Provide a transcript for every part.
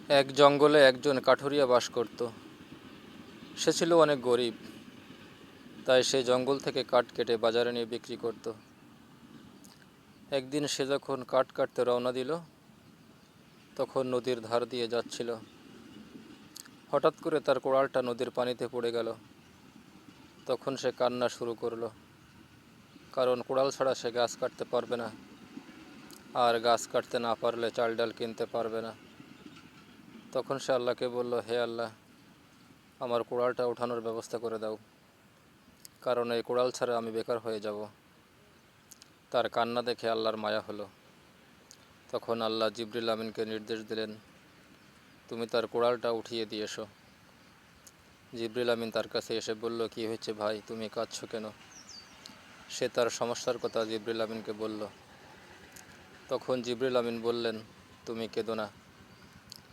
এক জঙ্গলে একজন কাঠুরিয়া বাস করত। সে ছিল অনেক গরিব, তাই সে জঙ্গল থেকে কাঠ কেটে বাজারে নিয়ে বিক্রি করত। একদিন সে যখন কাঠ কাটতে রওনা দিল, তখন নদীর ধার দিয়ে যাচ্ছিল। হঠাৎ করে তার কোড়ালটা নদীর পানিতে পড়ে গেল। তখন সে কান্না শুরু করলো, কারণ কোড়াল ছাড়া সে গাছ কাটতে পারবে না, আর গাছ কাটতে না পারলে চাল ডাল কিনতে পারবে না। তখন সে আল্লাহকে বলল, হে আল্লাহ, আমার কোড়ালটা ওঠানোর ব্যবস্থা করে দাও, কারণ এই কোড়াল ছাড়া আমি বেকার হয়ে যাব। তার কান্না দেখে আল্লাহর মায়া হলো। তখন আল্লাহ জিবরিল আমিনকে নির্দেশ দিলেন, তুমি তার কোড়ালটা উঠিয়ে দিয়ে এসো। জিবরিল আমিন তার কাছে এসে বলল, কি হয়েছে ভাই, তুমি কাঁদছো কেন? সে তার সমস্যার কথা জিবরিল আমিনকে বলল। তখন জিবরিল আমিন বললেন, তুমি কেঁদো না,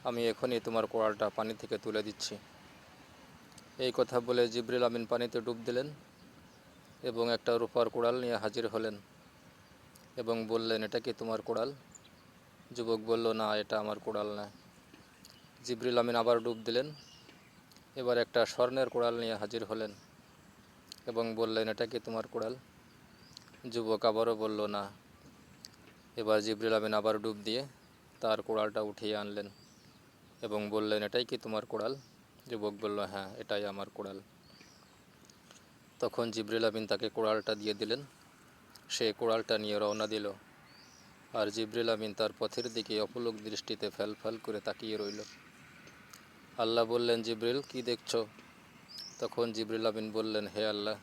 আমি এখনই তোমার কোড়ালটা পানি থেকে তুলে দিচ্ছি। এই কথা বলে জিবরিল আমিন পানিতে ডুব দিলেন এবং একটা রূপার কোড়াল নিয়ে হাজির হলেন এবং বললেন, এটা কি তোমার কোড়াল? যুবক বলল, না, এটা আমার কোড়াল না। জিবরিল আমিন আবার ডুব দিলেন, এবার একটা স্বর্ণের কোড়াল নিয়ে হাজির হলেন এবং বললেন, এটা কি তোমার কোড়াল? যুবক আবারও বলল, না। এবার জিবরিল আমিন আবার ডুব দিয়ে তার কোড়ালটা উঠিয়ে আনলেন এবং বললেন, এটাই কি তোমার কোড়াল? যুবক বলল, হ্যাঁ, এটাই আমার কোড়াল। তখন জিবরিল আমিন তাকে কোড়ালটা দিয়ে দিলেন। সে কোড়ালটা নিয়ে রওনা দিল, আর জিবরিল আমিন তার পথের দিকে অপলক দৃষ্টিতে ফ্যাল করে তাকিয়ে রইল। আল্লাহ বললেন, জিবরিল, কি দেখছ? তখন জিবরিল আমিন বললেন, হে আল্লাহ,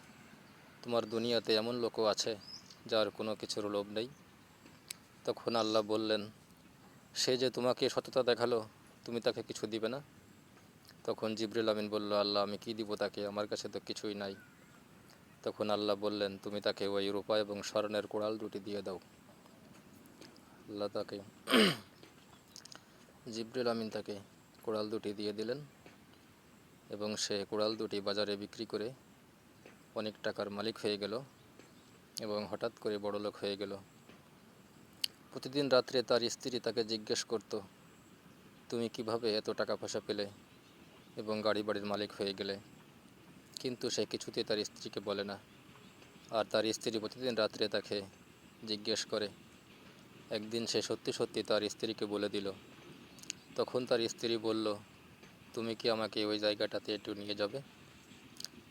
তোমার দুনিয়াতে এমন লোকও আছে যার কোনো কিছুর লোভ নেই। তখন আল্লাহ বললেন, সে যে তোমাকে সততা দেখালো, তুমি তাকে কিছু দিবে না? তখন জিবরিল আমিন বলল, আল্লাহ, আমি কি দিব তাকে, আমার কাছে তো কিছুই নাই। তখন আল্লাহ বললেন, তুমি তাকে ওই রূপা এবং স্বর্ণের কোড়াল দুটি দিয়ে দাও। আল্লাহ তাকে জিবরিল আমিন তাকে কোড়াল দুটি দিয়ে দিলেন এবং সে কোড়াল দুটি বাজারে বিক্রি করে অনেক টাকার মালিক হয়ে গেল এবং হঠাৎ করে বড়লোক হয়ে গেল। প্রতিদিন রাত্রে তার স্ত্রী তাকে জিজ্ঞেস করত, তুমি কিভাবে এত টাকা পয়সা পেলে এবং গাড়ি বাড়ির মালিক হয়ে গেলে? কিন্তু সে কিছুতেই তার স্ত্রীকে বলে না, আর তার স্ত্রী প্রতিদিন রাত্রে তাকে জিজ্ঞেস করে। একদিন সে সত্যি সত্যি তার স্ত্রীকে বলে দিল। তখন তার স্ত্রী বলল, তুমি কি আমাকে ওই জায়গাটাতে একটু নিয়ে যাবে?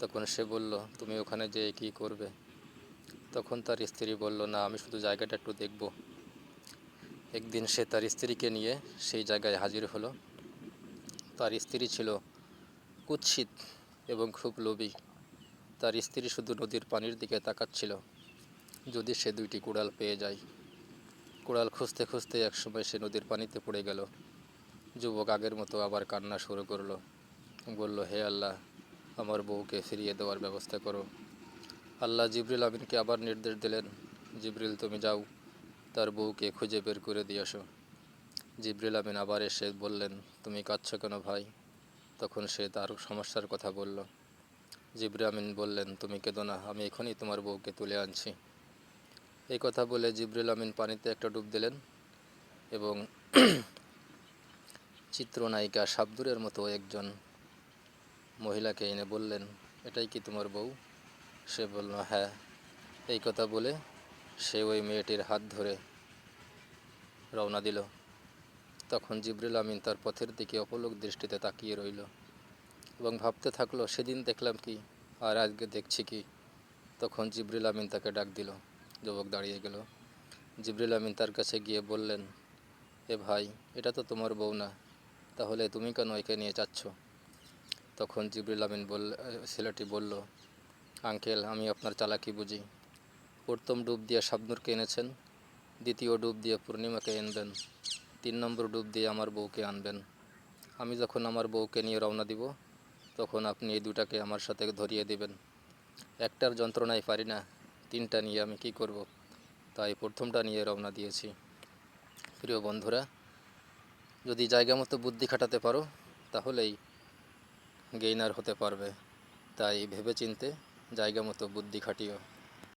তখন সে বলল, তুমি ওখানে যেয়ে কী করবে? তখন তার স্ত্রী বলল, না, আমি শুধু জায়গাটা একটু দেখব। একদিন সে তার স্ত্রীকে নিয়ে সেই জায়গায় হাজির হলো। তার স্ত্রী ছিল কুৎসিত এবং খুব লোভী। তার স্ত্রী শুধু নদীর পানির দিকে তাকাচ্ছিল, যদি সে দুইটি কুড়াল পেয়ে যায়। কুড়াল খুঁজতে খুঁজতে একসময় সে নদীর পানিতে পড়ে গেল। যুবক আগের মতো আবার কান্না শুরু করলো, বলল, হে আল্লাহ, আমার বউকে ফিরিয়ে দেওয়ার ব্যবস্থা করো। আল্লাহ জিবরিল আমিনকে আবার নির্দেশ দিলেন, জিবরিল, তুমি যাও, তার বউকে খুঁজে বের করে দিয়ে আসো। জিবরিল আমিন আবার এসে বললেন, তুমি কাঁদছো কেন ভাই? তখন সে তার সমস্যার কথা বলল। জিবরিল আমিন বললেন, তুমি কেঁদো না, আমি এখনই তোমার বউকে তুলে আনছি। এই কথা বলে জিবরিল আমিন পানিতে একটা ডুব দিলেন এবং চিত্রনায়িকা শাবদুরের মতো একজন মহিলাকে এনে বললেন, এটাই কি তোমার বউ? সে বলল, হ্যাঁ। এই কথা বলে সে ওই মেয়েটির হাত ধরে রওনা দিল। তখন জিবরিল আমিন তার পথের দিকে অপলক দৃষ্টিতে তাকিয়ে রইল এবং ভাবতে থাকলো, সেদিন দেখলাম কি আর আজকে দেখছি কি? তখন জিবরিল আমিন তাকে ডাক দিল। যুবক দাঁড়িয়ে গেল। জিবরিল আমিন তার কাছে গিয়ে বললেন, এ ভাই, এটা তো তোমার বউ না, তাহলে তুমি কেন একে নিয়ে যাচ্ছ? তখন জিবরিল আমিন ছেলেটি বলল, আঙ্কেল, আমি আপনার চালাকি বুঝি। প্রথম ডুব দিয়ে শাবনূরকে এনেছেন, দ্বিতীয় ডুব দিয়ে পূর্ণিমাকে আনবেন, 3 নম্বর ডুব দিয়ে আমার বউকে আনবেন। আমি যখন আমার বউকে নিয়ে রওনা দিব, তখন আপনি এই দুটাকে আমার সাথে ধরিয়ে দিবেন। একটার যন্ত্রণায় পারি না, 3টা নিয়ে আমি কি করব? তাই প্রথমটা নিয়ে রওনা দিয়েছি। প্রিয় বন্ধুরা, যদি জায়গা মতো বুদ্ধি খাটাতে পারো, তাহলেই গেইনার হতে পারবে। তাই ভেবেচিন্তে জায়গা মতো বুদ্ধি খাটিও।